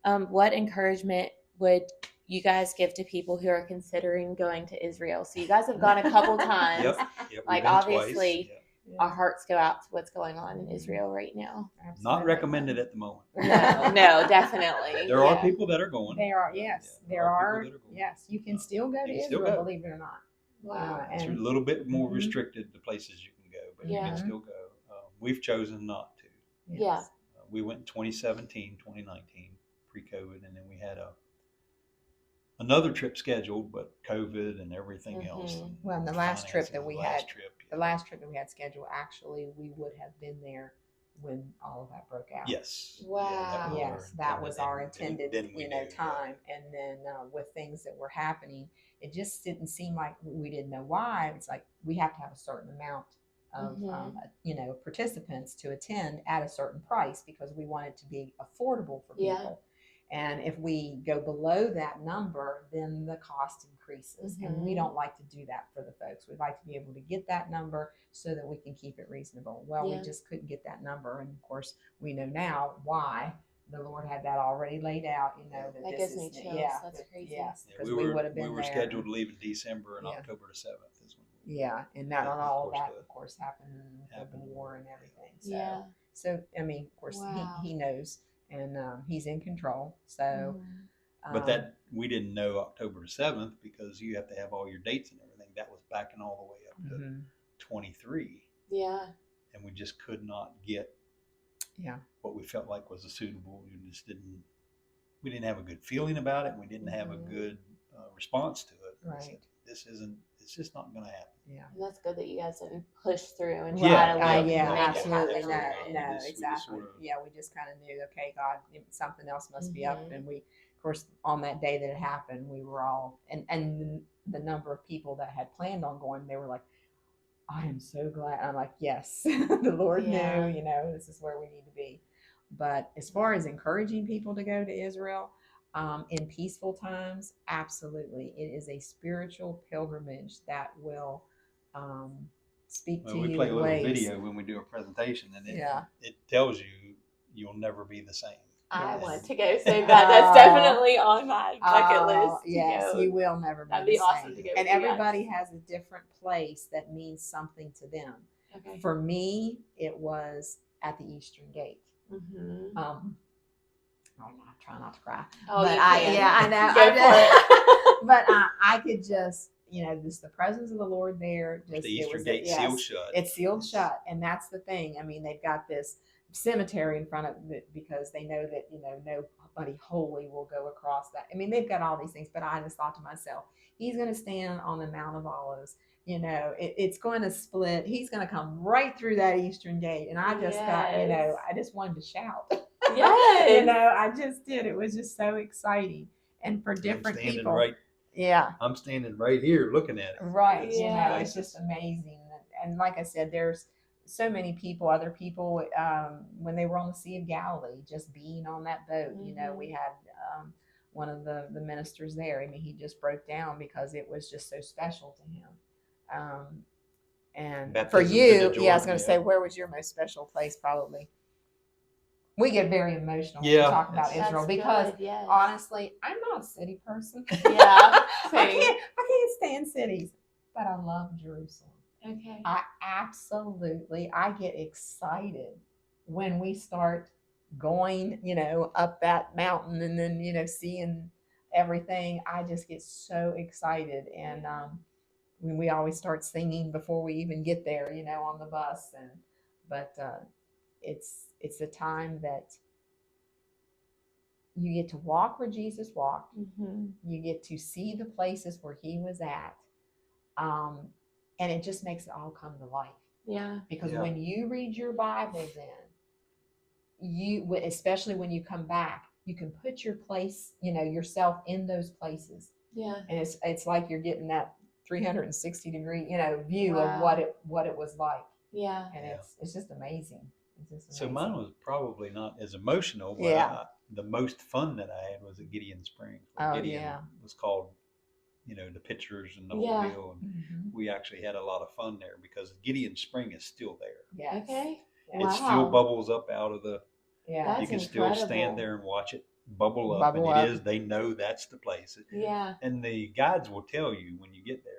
What encouragement would you guys give to people who are considering going to Israel? So you guys have gone a couple times. Yep. Yep. Like We've been obviously, twice. Yep. our hearts go out to what's going on in Israel right now. Absolutely. Not recommended at the moment. No, definitely. There are people that are going. There are, yes. There are. Yes, you can still go to still Israel, go. believe it or not. Wow. It's a little bit more restricted, the places you can go, but you Yeah. can still go. We've chosen not to. Yes. Yeah. We went in 2017, 2019, pre-COVID, and then we had another trip scheduled, but COVID and everything else. And Well, the last trip that we had, yeah. the last trip that we had scheduled, actually, we would have been there when all of that broke out. Yes. Wow. Yes, that was our intended, then we knew, time. And then with things that were happening, it just didn't seem like we didn't know why. It's like we have to have a certain amount of, participants to attend at a certain price because we want it to be affordable for people. And if we go below that number, then the cost increases. And we don't like to do that for the folks. We'd like to be able to get that number so that we can keep it reasonable. Well, we just couldn't get that number. And of course, we know now why. The Lord had that already laid out, that gives me chills. That's crazy. Yes, because we would have been we were there. scheduled to leave in December, and October the 7th is when and that all of that, of course, happened with the war and everything. So I mean, of course, he knows, and he's in control. So, but that we didn't know October the 7th because you have to have all your dates and everything. That was backing all the way up to 23. Yeah, and we just could not get what we felt like was a suitable. We didn't have a good feeling about it. We didn't have a good response to it. Right. It's just not going to happen. Yeah. And that's good that you guys didn't push through and try to make absolutely. it happen. No, exactly. We just kind of knew, okay, God, something else must be up. And we, of course, on that day that it happened, we were all, and the number of people that had planned on going, they were like, I am so glad. I'm like, yes, the Lord knew, this is where we need to be. But as far as encouraging people to go to Israel in peaceful times, absolutely. It is a spiritual pilgrimage that will speak to you. We play a little video when we do a presentation, and it tells you you'll never be the same. I want to go so bad. That's definitely on my bucket list. Yes, you will never be That'd be awesome to go. And everybody has a different place that means something to them. Okay. For me, it was at the Eastern Gate. I'm trying not to cry. Oh, but I know. Go for it. But I could just, just the presence of the Lord there. The Eastern Gate sealed shut. It's sealed shut, and that's the thing. I mean, they've got this cemetery in front of it because they know that nobody holy will go across that. I mean, they've got all these things, but I just thought to myself, he's going to stand on the Mount of Olives. It's going to split. He's going to come right through that Eastern Gate, and I just got, I just wanted to shout. Yes. I just did. It was just so exciting, and for different people. I'm standing right here looking at it. Right. It's just amazing, and like I said, there's so many people, other people, when they were on the Sea of Galilee, just being on that boat. We had one of the ministers there. I mean, he just broke down because it was just so special to him. And baptism for you, I was going to say, where was your most special place? Probably. We get very emotional when we talk about Israel because honestly, I'm not a city person. Yeah, I can't stand cities, but I love Jerusalem. Okay. I get excited when we start going, up that mountain and then, seeing everything. I just get so excited. And we always start singing before we even get there, on the bus. But it's a time that you get to walk where Jesus walked. You get to see the places where he was at. And it just makes it all come to life. Yeah. Because when you read your Bibles especially when you come back, you can put your place, yourself in those places. Yeah. And it's like you're getting that 360-degree, view of what it was like. Yeah. And it's just amazing. So mine was probably not as emotional, but the most fun that I had was at Gideon Springs. Gideon was called, the pictures and the whole deal. And we actually had a lot of fun there because Gideon Spring is still there. Yeah. Okay. It still bubbles up out of the. That's you can incredible. still stand there and watch it bubble up, Bubble and up. it is. They know that's the place. Yeah. And the guides will tell you when you get there.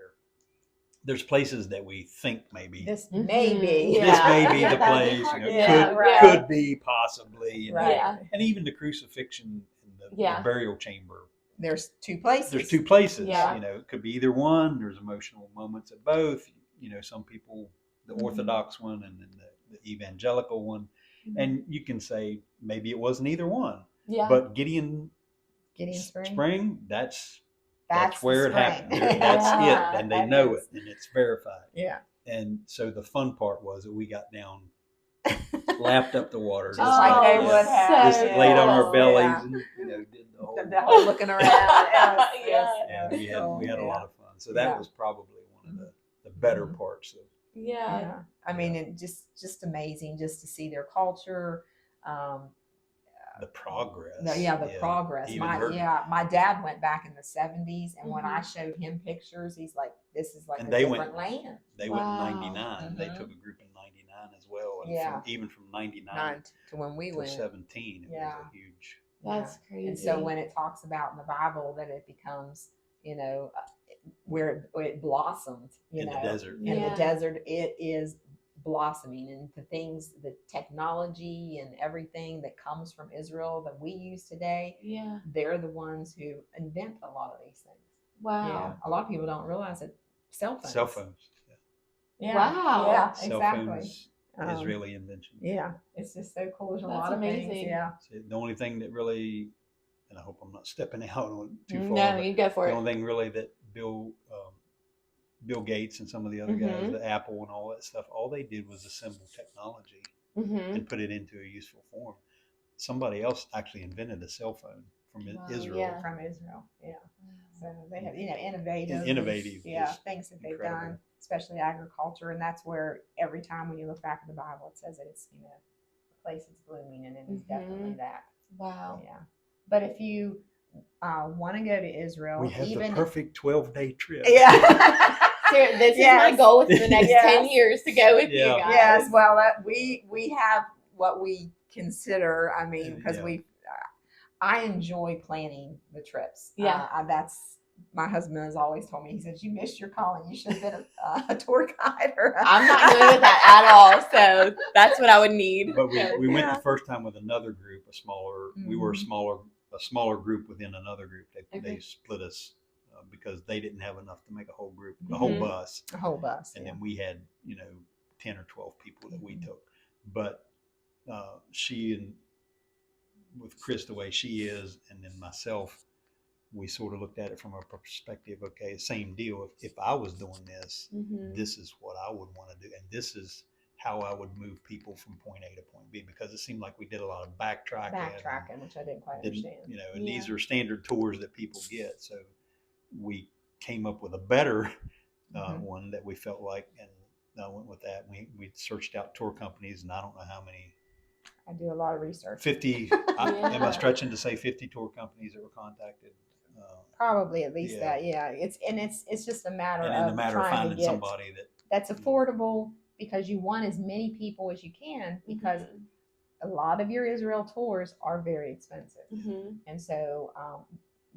There's places that we think maybe This may be. this may be Yeah, the that'd be place. hard You know, to Yeah, could right. could be possibly. You know, Right. Yeah. and even the crucifixion and the Yeah. burial chamber. There's two places. There's two places. Yeah. You know, it could be either one. There's emotional moments at both. You know, some people, the Orthodox one and then the evangelical one, and you can say maybe it wasn't either one. Yeah. But Gideon Spring. That's That's where it spring. happened. That's Yeah. it, and they That know is. it, and it's verified. Yeah. And so the fun part was that we got down, lapped up the water, Just like they would have. just laid on our Yeah. bellies, Yeah. and did the whole. The whole looking around. Yeah, we had a lot of fun. So that was probably one of the better parts of. Yeah. I mean, it just amazing just to see their culture. The progress. The progress. My dad went back in the 70s, and when I showed him pictures, he's like, "This is like a different land." They went in '99. They took a group in '99 as well, and even from '99 to when we went 17, it was a huge. That's crazy. And so when it talks about in the Bible that it becomes, where it blossomed, in the desert. In the desert, it is blossoming, and the technology and everything that comes from Israel that we use today, they're the ones who invent a lot of these things. Wow. Yeah. A lot of people don't realize that cell phones. Yeah. Wow. Yeah, cell exactly. Phones, Israeli invention. Yeah. It's just so cool. There's a That's lot of amazing. things. Yeah. So the only thing that really, and I hope I'm not stepping out on too far. No, you go for the it. The only thing really that Bill Gates and some of the other guys, the Apple and all that stuff, all they did was assemble technology and put it into a useful form. Somebody else actually invented a cell phone from Israel. Yeah, from Israel. Yeah. So they have, innovative. Things that they've done, especially agriculture. And that's where every time when you look back at the Bible, it says that it's, the place is blooming, and it is definitely that. Wow. Yeah. But if you want to go to Israel, we have the perfect 12-day trip. Yeah. This is my goal within the next 10 years to go with you guys. Yes, well, we have what we consider. I mean, because I enjoy planning the trips. Yeah, that's my husband has always told me. He says, "You missed your calling. You should have been a tour guide." I'm not good with that at all, so that's what I would need. But we went the first time with another group, a smaller. We were a smaller group within another group. They split us. Because they didn't have enough to make a whole group, a whole bus. And then we had, 10 or 12 people that we took. But she and with Chris the way she is, and then myself, we sort of looked at it from a perspective. Okay, same deal. If I was doing this, this is what I would want to do, and this is how I would move people from point A to point B. Because it seemed like we did a lot of backtracking, which I didn't quite understand. And these are standard tours that people get, so. We came up with a better one that we felt like, and I went with that. We searched out tour companies, and I don't know how many. I do a lot of research. 50. Am I stretching to say 50 tour companies that were contacted? Probably at least that. Yeah, it's just a matter of finding somebody that's affordable, because you want as many people as you can, because a lot of your Israel tours are very expensive, and so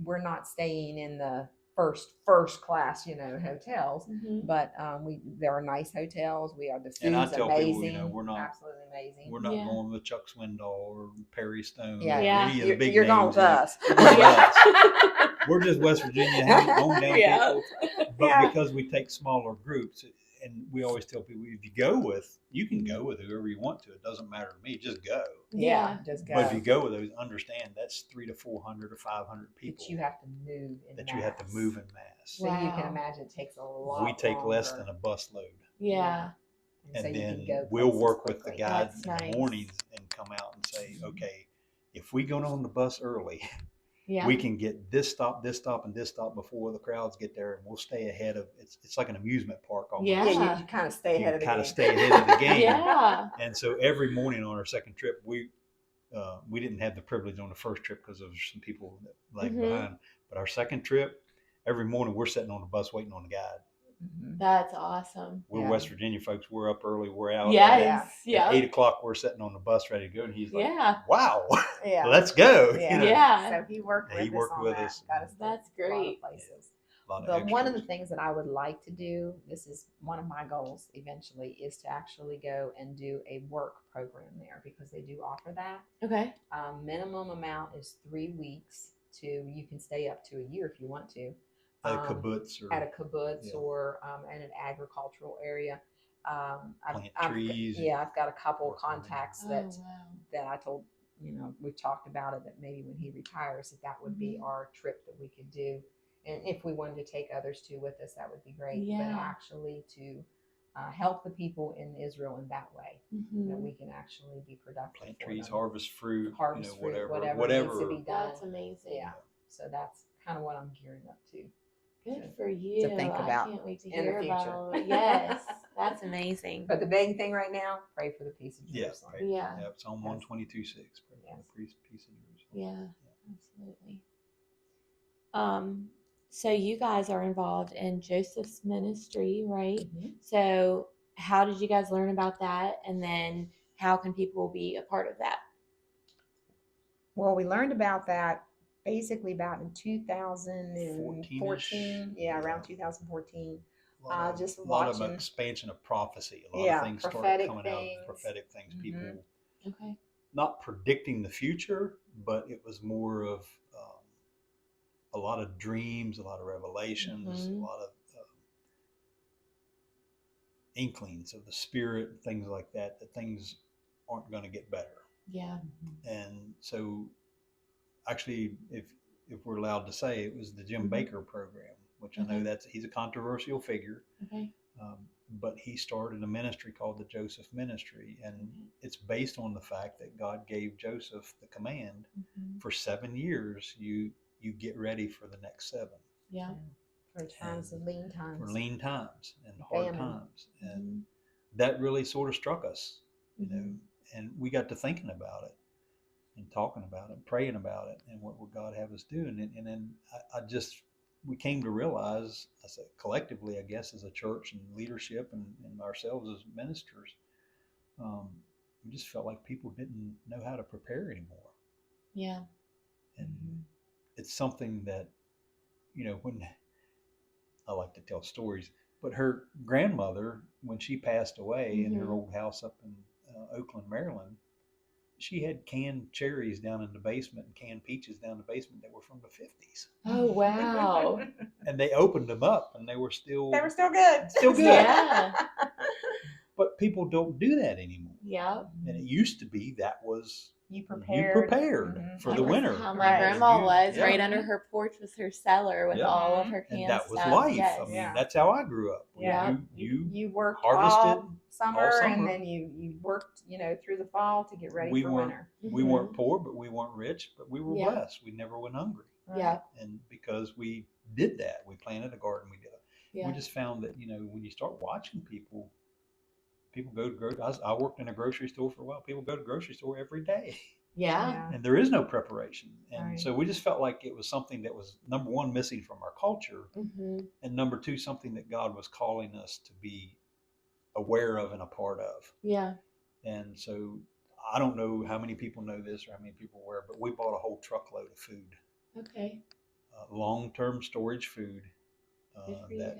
we're not staying in the first class, hotels, but there are nice hotels. The food's amazing. People, we're not absolutely amazing. We're not going with Chuck Swindoll or Perry Stone. Yeah, or any of the big you're names. going with us. We're just West Virginia hometown people, but because we take smaller groups, and we always tell people, if you can go with whoever you want to. It doesn't matter to me. Just go. Yeah, just go. But if you go with those, understand that's 300 to 400 or 500 people that you have to move in mass. So you can imagine it takes a lot. We take less than a bus load. Yeah. And so then we'll work with the guides in the mornings and come out and say, okay, if we go on the bus early, we can get this stop, and this stop before the crowds get there, and we'll stay ahead of it. It's like an amusement park almost. Yeah, you kind of stay ahead of the game. Stay ahead of the game. Yeah. And so every morning on our second trip, we didn't have the privilege on the first trip because of some people that lagged behind. But our second trip, every morning we're sitting on the bus waiting on the guide. That's awesome. We're West Virginia folks. We're up early. We're out. Yes. At 8 o'clock, we're sitting on the bus ready to go. And he's like, Yeah. wow, Yeah. let's go. Yeah. You know? Yeah. So he worked with us. Got us to That's a lot of great. places. But one of the things that I would like to do, this is one of my goals eventually, is to actually go and do a work program there, because they do offer that. Okay. Minimum amount is 3 weeks. You can stay up to a year if you want to. At a kibbutz or in an agricultural area. Plant trees. I've got a couple contacts that wow. I told, we've talked about it, that maybe when he retires, that would be our trip that we could do. And if we wanted to take others too with us, that would be great. Yeah. But actually to help the people in Israel in that way, that we can actually be productive. Plant trees, harvest fruit, whatever needs to be done. That's amazing. Yeah. So that's kind of what I'm gearing up to. Good for you. To think about I can't wait to in the hear about future. all of it. Yes, that's amazing. But the big thing right now, pray for the peace of Jerusalem. Yeah. It's Psalm 122:6. Pray for the peace of Jerusalem. Yeah, absolutely. So you guys are involved in Joseph's ministry, right? Mm-hmm. So how did you guys learn about that? And then how can people be a part of that? Well, we learned about that basically about in 2014. Around 2014. Just watching. A lot of expansion of prophecy. A lot of things started coming out. Prophetic things. Mm-hmm. People not predicting the future, but it was more of a lot of dreams, a lot of revelations, a lot of inklings of the Spirit, things like that, that things aren't going to get better. Yeah. And so actually, if we're allowed to say, it was the Jim Baker program, which I know he's a controversial figure. Okay. But he started a ministry called the Joseph Ministry, and it's based on the fact that God gave Joseph the command for 7 years. You get ready for the next 7. Yeah. For times of lean times. For lean times and hard times. And that really sort of struck us, you know, and we got to thinking about it and talking about it, praying about it, and what would God have us do. And then we came to realize, I said, collectively, I guess, as a church and leadership and ourselves as ministers, we just felt like people didn't know how to prepare anymore. Yeah. And it's something that, when I like to tell stories, but her grandmother, when she passed away in her old house up in Oakland, Maryland, she had canned cherries down in the basement and canned peaches down in the basement that were from the 50s. Oh, wow. And they opened them up and they were still good. Still good. Yeah. But people don't do that anymore. Yeah. And it used to be that was you prepared for the winter. How my grandma was right under her porch was her cellar with all of her canned and that was stuff. life. Yes. I mean, that's how I grew up. Yeah. You worked harvested all summer, and then you worked, through the fall to get ready for winter. We weren't poor, but we weren't rich, but we were blessed. We never went hungry. Yeah. And because we did that, we planted a garden, we did it. Yeah. We just found that, when you start watching people go to I worked in a grocery store for a while. People go to the grocery store every day. Yeah. And there is no preparation. And so we just felt like it was something that was, number one, missing from our culture. And number two, something that God was calling us to be aware of and a part of. Yeah. And so I don't know how many people know this or how many people are aware, but we bought a whole truckload of food. Okay. Long-term storage food. Good for you guys.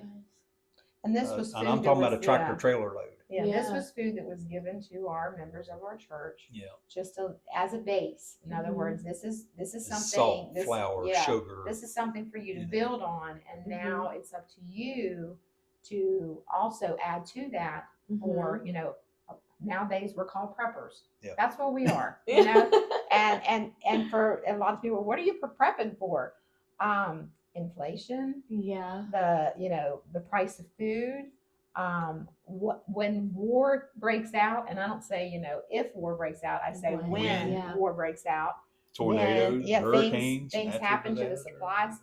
And this was food. And I'm talking about a tractor trailer load. Yeah, this was food that was given to our members of our church. Yeah. Just as a base. In other words, this is something. Salt, flour, sugar. This is something for you to build on, and now it's up to you to also add to that. Or nowadays we're called preppers. Yeah. That's what we are. And for a lot of people, what are you prepping for? Inflation. Yeah. The price of food. When war breaks out, and I don't say if war breaks out, I say when war breaks out. Tornadoes, hurricanes, things happen to the supplies.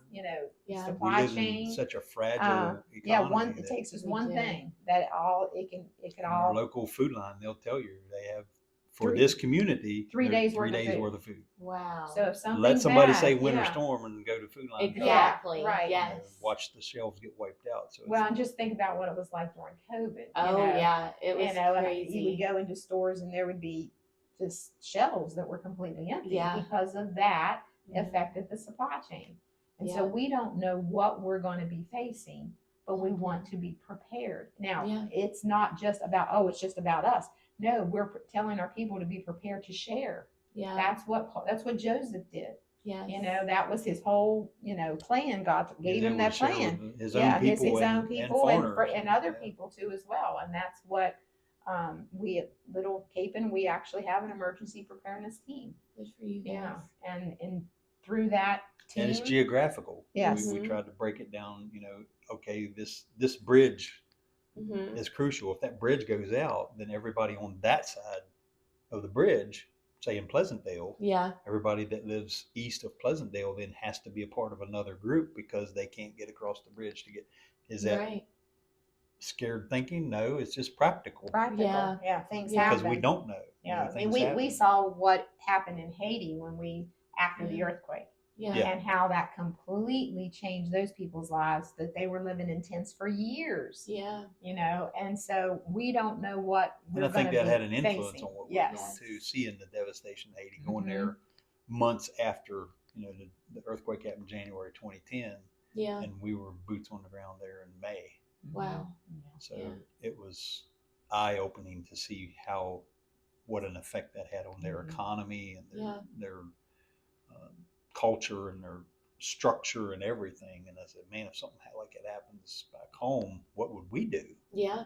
Supply chain. Such a fragile economy. It takes just one thing that it could all. Our local food line, they'll tell you they have for this community, 3 days 3 worth of days food. worth of food. Wow. So if something Let somebody bad, say winter storm and go to Food Line. Exactly. Yeah, right. Yes. Watch the shelves get wiped out. So well, and just think about what it was like during COVID. Oh yeah, it was And crazy. you would go into stores and there would be just shelves that were completely empty Yeah. because of that affected the supply chain. And so we don't know what we're going to be facing, but we want to be prepared. Now, it's not just about, it's just about us. No, we're telling our people to be prepared to share. Yeah. That's what Joseph did. Yes. That was his whole, plan. God gave him that plan. His own people, his own people and other yeah. people too as well. And that's what we at Little Capon, we actually have an emergency preparedness team. Good for you guys. Yeah. And through that team. And it's geographical. Yes. We tried to break it down, okay, this bridge is crucial. If that bridge goes out, then everybody on that side of the bridge, say in Pleasantdale, everybody that lives east of Pleasantdale then has to be a part of another group because they can't get across the bridge to get. Is that right? Scared thinking? No, it's just practical. Yeah, things happen because we don't know. Yeah, I mean, we saw what happened in Haiti after the earthquake. Yeah. And how that completely changed those people's lives, that they were living in tents for years. Yeah. And so we don't know what we're going to be facing. And I think that had an influence on what we went to, seeing the devastation in Haiti, going there months after, the earthquake happened January 2010. Yeah. And we were boots on the ground there in May. Wow. So it was eye-opening to see what an effect that had on their economy and their culture and their structure and everything. And I said, man, if something like that happens back home, what would we do? Yeah.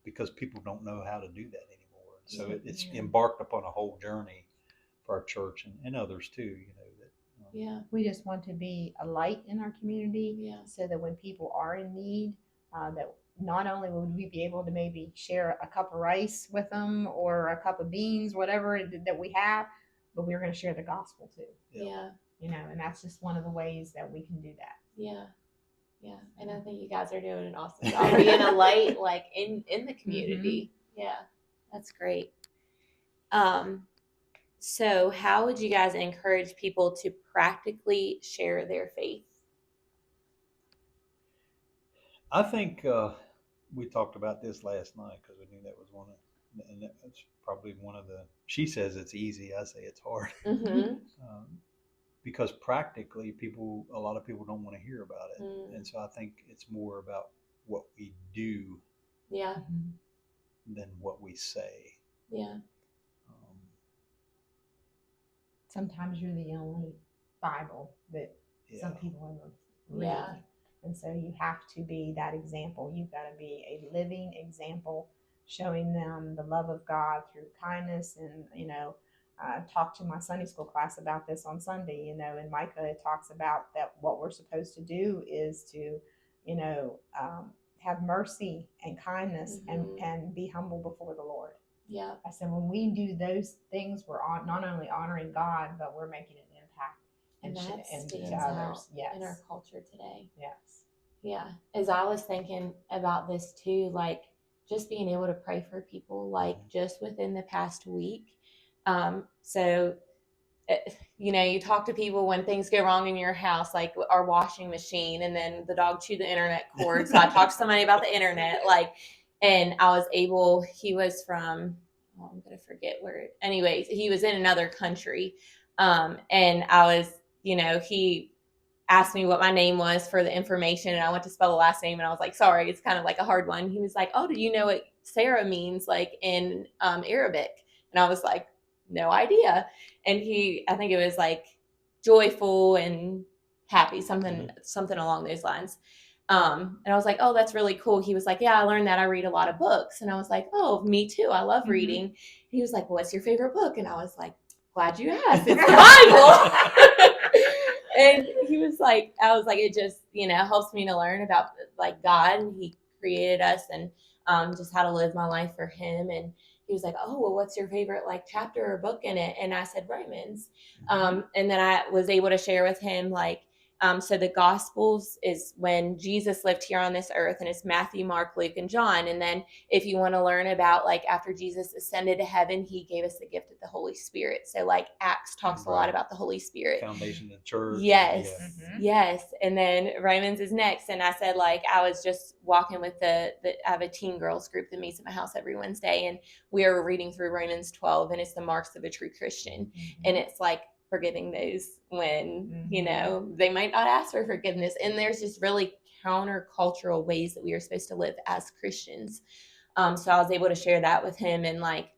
Because people don't know how to do that anymore. So it's embarked upon a whole journey for our church and others too, we just want to be a light in our community so that when people are in need, that not only would we be able to maybe share a cup of rice with them or a cup of beans, whatever that we have, but we're going to share the gospel too. Yeah. And that's just one of the ways that we can do that. Yeah. Yeah. And I think you guys are doing an awesome job being a light, like in the community. Yeah. That's great. So how would you guys encourage people to practically share their faith? I think we talked about this last night because we knew that was and that's probably one of she says it's easy. I say it's hard. Because practically a lot of people don't want to hear about it. And so I think it's more about what we do than what we say. Yeah. Sometimes you're the only Bible that some people ever read. Yeah. And so you have to be that example. You've got to be a living example, showing them the love of God through kindness. And, I talked to my Sunday school class about this on Sunday, and Micah talks about that what we're supposed to do is to, have mercy and kindness and be humble before the Lord. Yeah. I said, when we do those things, we're not only honoring God, but we're making an impact. And that stands out in our culture today. Yes. Yeah. As I was thinking about this too, like just being able to pray for people, like just within the past week. You talk to people when things go wrong in your house, like our washing machine, and then the dog chewed the internet cord. So I talked to somebody about the internet, and he was from, I'm going to forget where, anyways, he was in another country. And I was, he asked me what my name was for the information, and I went to spell the last name, and I was like, sorry, it's kind of like a hard one. He was like, oh, do you know what Sarah means, like in Arabic? And I was like, no idea. And I think it was like joyful and happy, something along those lines. And I was like, oh, that's really cool. He was like, yeah, I learned that. I read a lot of books. And I was like, oh, me too. I love reading. He was like, well, what's your favorite book? And I was like, glad you asked. It's the Bible. And he was like, I was like, it just, helps me to learn about like God, and he created us, and just how to live my life for him. And he was like, oh, well, what's your favorite like chapter or book in it? And I said, Romans. And then I was able to share with him like, So the Gospels is when Jesus lived here on this earth, and it's Matthew, Mark, Luke, and John. And then if you want to learn about like after Jesus ascended to heaven, he gave us the gift of the Holy Spirit. So like Acts talks a lot about the Holy Spirit. Foundation of the church. Yes. Yes. And then Romans is next. And I said, like, I was just walking with I have a teen girls group that meets at my house every Wednesday. And we are reading through Romans 12, and it's the marks of a true Christian. And it's like, forgiving those when, you know, they might not ask for forgiveness. And there's just really countercultural ways that we are supposed to live as Christians. So I was able to share that with him, and like,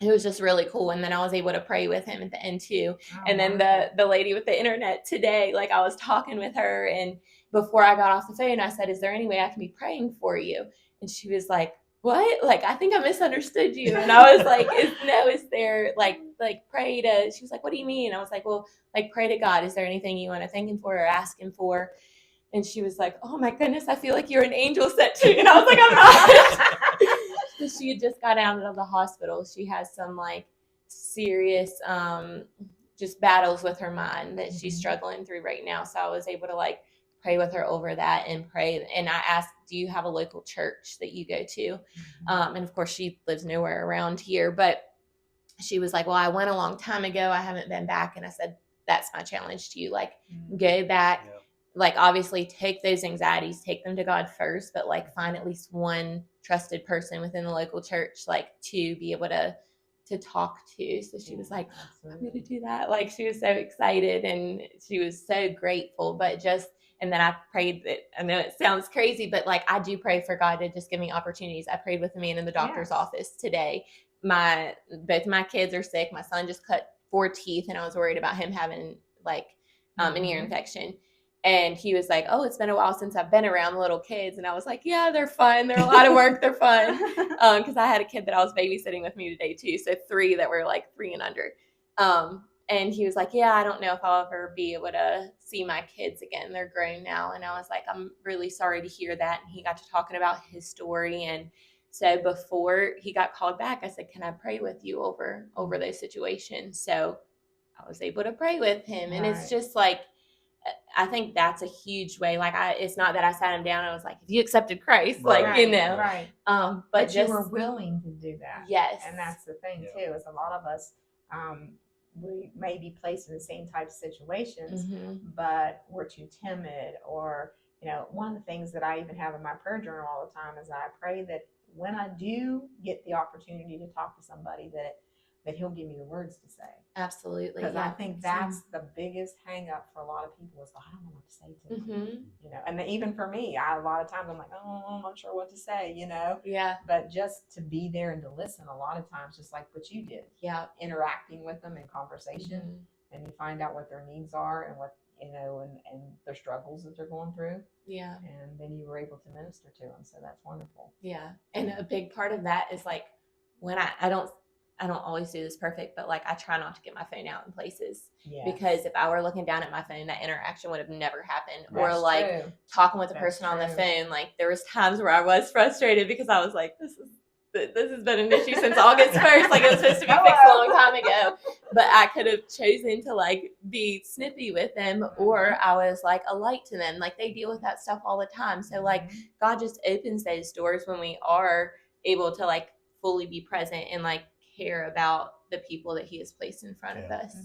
it was just really cool. And then I was able to pray with him at the end too. And then the lady with the internet today, like I was talking with her, and before I got off the phone, I said, is there any way I can be praying for you? And she was like, what? Like, I think I misunderstood you. And I was like, is there like pray to, she was like, what do you mean? I was like, well, like pray to God. Is there anything you want to thank him for or ask him for? And she was like, oh my goodness, I feel like you're an angel sent to me. And I was like, I'm not. So she had just got out of the hospital. She has some like serious just battles with her mind that she's struggling through right now. So I was able to like pray with her over that and pray. And I asked, do you have a local church that you go to? And of course she lives nowhere around here, but she was like, well, I went a long time ago. I haven't been back. And I said, that's my challenge to you. Like, go back. Yeah. Like, obviously take those anxieties, take them to God first, but like find at least one trusted person within the local church, like to be able to talk to. So she was like, I'm going to do that. Like, she was so excited and she was so grateful, but just, and then I prayed that, I know it sounds crazy, but like, I do pray for God to just give me opportunities. I prayed with a man in the doctor's office today. Both my kids are sick. My son just cut 4 teeth, and I was worried about him having like an ear infection. And he was like, oh, it's been a while since I've been around little kids. And I was like, yeah, they're fun. They're a lot of work. They're fun. Because I had a kid that I was babysitting with me today too. So 3 that were like 3 and under. And he was like, yeah, I don't know if I'll ever be able to see my kids again. They're grown now. And I was like, I'm really sorry to hear that. And he got to talking about his story. And so before he got called back, I said, can I pray with you over those situations? So I was able to pray with him. And it's just like, I think that's a huge way. Like, it's not that I sat him down and I was like, if you accepted Christ, like, you know, but just, you were willing to do that. Yes. And that's the thing too, is a lot of us, we may be placed in the same type of situations, but we're too timid. Or, you know, one of the things that I even have in my prayer journal all the time is I pray that when I do get the opportunity to talk to somebody, that he'll give me the words to say. Absolutely. Because I think that's the biggest hang up for a lot of people is, I don't know what to say to them. You know, and even for me, a lot of times I'm like, oh, I'm not sure what to say, you know? Yeah. But just to be there and to listen a lot of times, just like what you did. Yeah. Interacting with them in conversation, and you find out what their needs are and what, you know, and their struggles that they're going through. Yeah. And then you were able to minister to them. So that's wonderful. Yeah. And a big part of that is like, when I don't always do this perfect, but like I try not to get my phone out in places, because if I were looking down at my phone, that interaction would have never happened. That's or like talking with the person on the phone. Like, there was times where I was frustrated because I was like, this has been an issue since August 1st. Like, it was supposed to be fixed a long time ago, but I could have chosen to like be snippy with them, or I was like a light to them. Like, they deal with that stuff all the time. So like, God just opens those doors when we are able to like fully be present and like care about the people that he has placed in front of us.